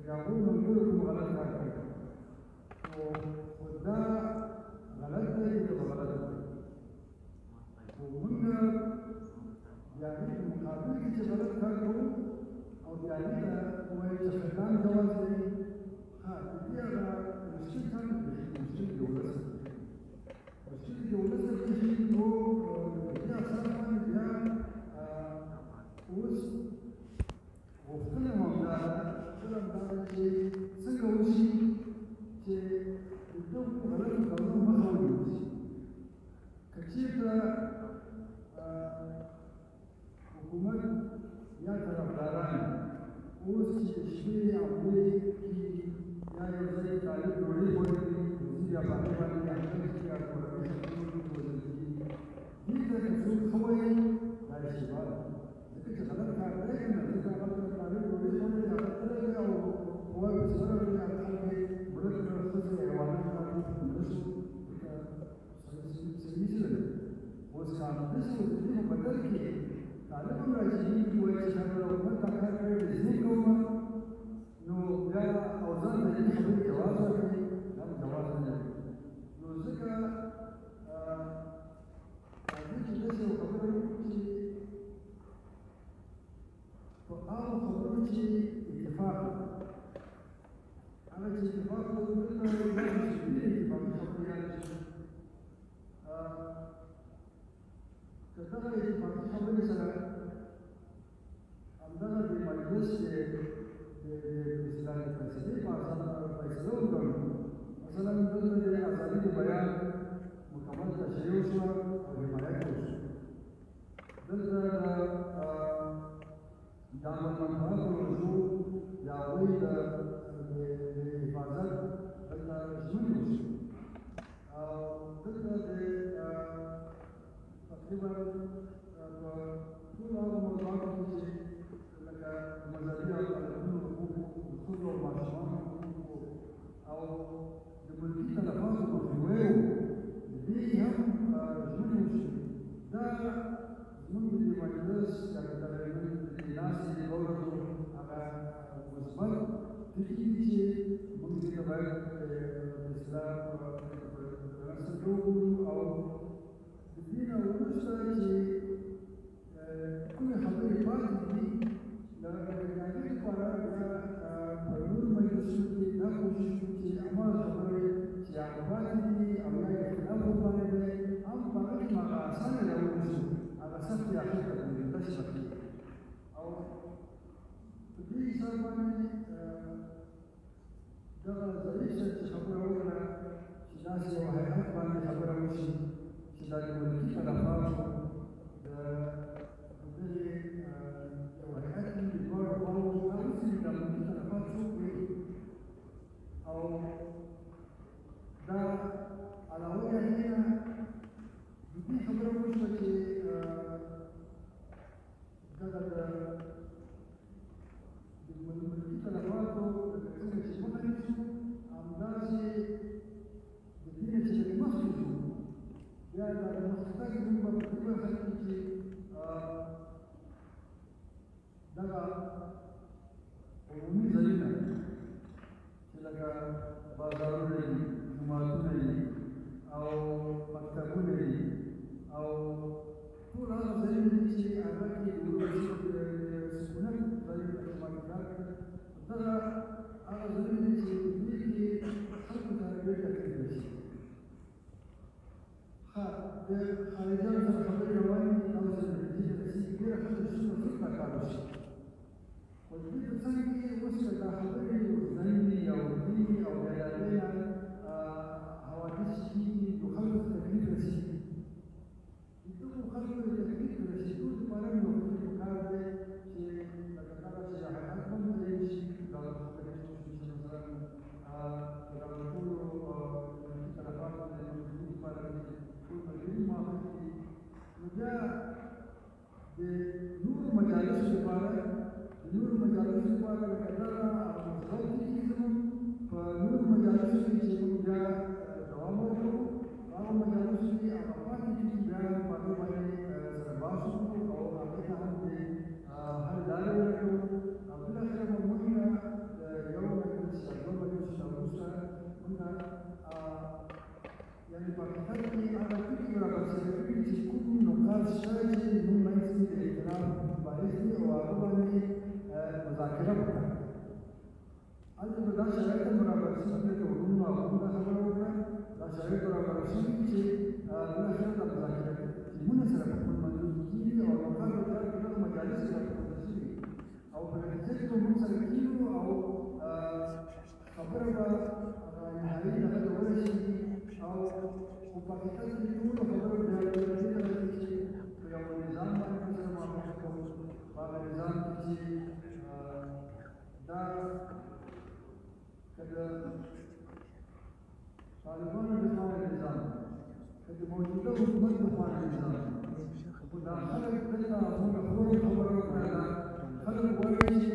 يقول ملككم غلط هكذا وده غلط ده غلط ومن يعني مقابل كده غلط هكذا أو يعني هو يتفهم جوازي دي مشكلة مشكلة دولة مشكلة دولة تجي هو يا سلام يا وش وفكنا موضوعنا فكنا موضوعنا شيء سنقولشي شيء بدون غلط غلط ما خويش كثير حكومات يا ترى داران وش شيء عملي كي يا يوزي تعليم دولي بودي وزير أبغى يا أخي يا كوربي إذا كنت خوي لا شباب إذا كنت غلط عليك إذا غلط عليك وليش ما تقدر أو هو بسبب اللي عليك ولكن الخزي حيوانات عليك بنفسه سيسلم وسكان بس وزير بدل كي تعلم راجعين ويشهد لو ما تكرر بزنكم إنه جاء أوزان تجي حبيب جواز وكذي لا جواز नहीं ذكر ليس خبره فقال خبره اتفاق على اتفاق قلنا اتفاق خبريات كتب اتفاق خبري سنة عندنا بمجلس الإسلام الفلسفي فيصلون مثلا ضمن أساليب بيان مكمل تشريعه وحمايته ضد دعم المنفعات والرسول يعوي لحفاظات ضد شمولوس ضد تقريبا كل هذا الموضوعات التي لك مزايا الخضر والمعشومات أو دبلتي تلفاظ وفيوه بيهم جميل ده ممكن المجلس كتابين الناس اللي يقولوا على مصبر تيجي ممكن كمان الإسلام نسلوه أو الدين أو نشتري كل حبيب فاضي لا يعني para perlu menyusuti dan menyusuti amal sebagai siapa ini Allah yang tahu pada apa lagi maka sana yang menyusuti ada satu yang kita seperti atau jadi sama ini dalam dari sesuatu orang sudah sewahai apa yang seberapa musim sudah dimiliki pada fase jadi أو ده على وجه هنا بدي خبرة مشكلة ده بالملكية تلفاته بكتير شيء مختلف عم داسي بدينا شيء مختلف يعني على مختلف من بكتير خليكي ده عمومي زينا لك بازار لي جمعة لي أو مكتب لي أو كل هذا زي اللي أماكن يقولون سكونات زي المكتبات ترى هذا زي اللي حتى تربية كذا خارجان الخبر الرواني أو زي اللي كثير حتى شنو فكرة كارش والبيت الثاني وصل خبري وزني أو ديني أو جلالية حوادث شيء يخلف تكليف رشيد يكتبوا خلف تكليف رشيد كل مرة يخلف هذا شيء لكن شيء حكم أي شيء قال خبري مثلا قال يقولوا تلفات المسلمين مرة كل مرة ما في وجاء بنور مجالس الإبارة نور مجالس الإبارة كذا مصدقهم فنور مجالس الإبارة جاء دوامه أو مجالس الإبارة جاء بعض سرباسو أو أبدا هم هل داروا أبدا كلام مهمة يوم بحث شته چې موږ منځ کې د اختلاف باعث دي او هغه باندې مذاکره وکړه. هلته به دا شرایط هم برابر شي چې د علومو هغوی دا خبره وکړه، دا شرایط برابر شوي چې بالاخره دا مذاکره ټیمونه سره په خپل منځونو کې کېږي او موقع په کار کې دغه مجالس راپورته شوي او په نتیجه کې به موږ سره کېږو او خبره به نهایي هغه ته ورسېږي او په حقیقت کې ټولو خبرو بیا دې ته رسېږي چې په یو نظام باندې موږ سره موافقه کوو، په هغه نظام کې چې دا که د طالبانو د خوا نظام که د موجوده حکومت د خوا نظام خو دا خلک دلته موږ خبرو وکړه، دا خلک وایي چې